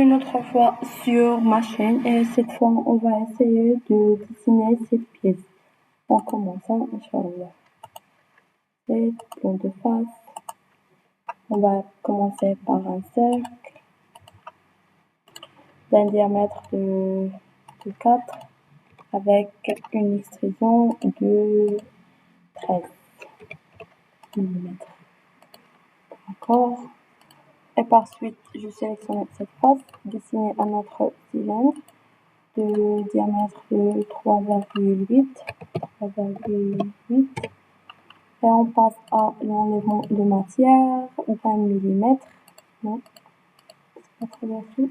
une autre fois sur ma chaîne et cette fois on va essayer de dessiner cette pièce. En commençant, Inch'Allah. Et plan de face. On va commencer par un cercle d'un diamètre de 4 avec une extrusion de 13 mm. D'accord. Et par suite, je sélectionne cette face, dessiner un autre cylindre de diamètre de 3,8 et on passe à l'enlèvement de matière d'un millimètre, non,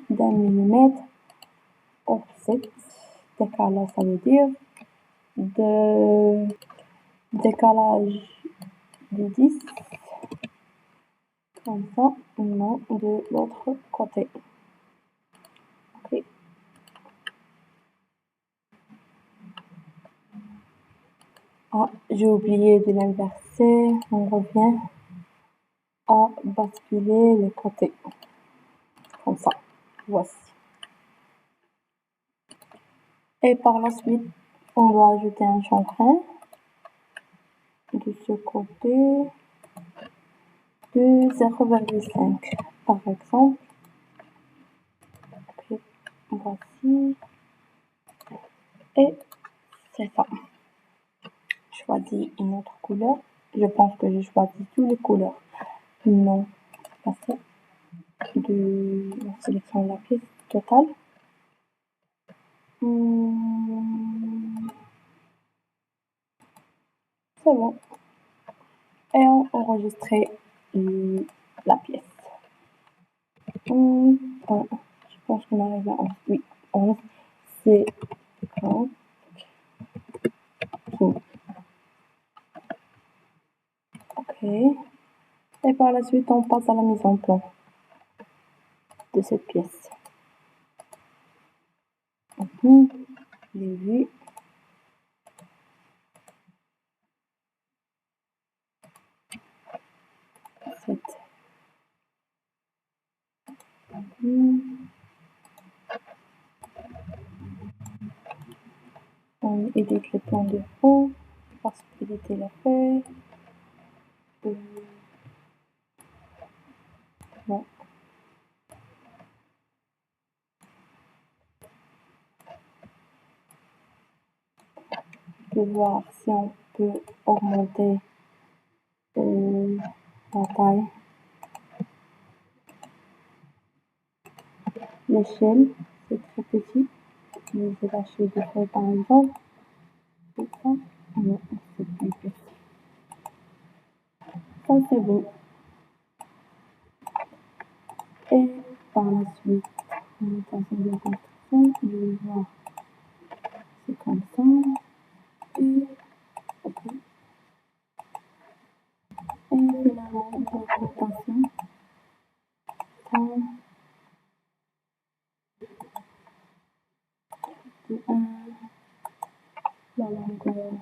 d'un millimètre, offset, décalage, ça veut dire de décalage de 10, comme ça, non, de l'autre côté. Ok. Ah, j'ai oublié de l'inverser, on revient à basculer le côté, comme ça, voici. Et par la suite, on doit ajouter un chanfrein de ce côté de 0,5 par exemple. Okay. Voici. Et c'est ça. Je choisis une autre couleur. Je pense que j'ai choisi toutes les couleurs. Non, c'est pas ça. De la sélection de la pièce totale. C'est bon. Et on enregistrer la pièce. Je pense qu'on arrive à 11. Oui, 11. C'est 30. Ok. Et par la suite, on passe à la mise en plan de cette pièce. Les vues. On édite le plan de fond, parce qu'il était la feuille. Bon. De voir si on peut augmenter la taille, l'échelle, c'est très petit. Je vais lâcher des feuilles par exemple. C'est ça. Non, c'est plus petit. Ça c'est bon. Et par la suite, l'imitation de la construction, je vais voir. C'est comme ça. Et, okay. Et finalement, l'augmentation. Ça. De 1. La longueur.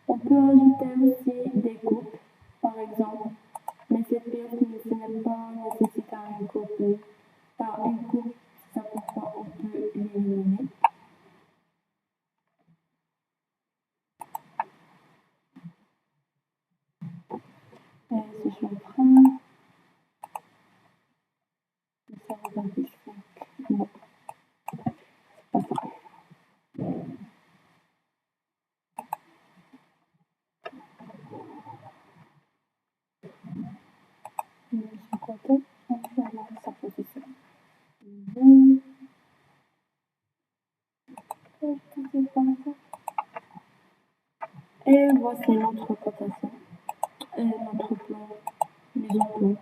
On peut ajouter aussi des coupes, par exemple, mais cette pièce ne n'est pas nécessitée à une coupe. Par une coupe, ça pourquoi on peut l'éliminer. Et ce chanfrein, ça va être 5. Non, pas ça. Ce côté, on peut avoir sa position. Et voici notre cotation. Et notre plan, mise en plan,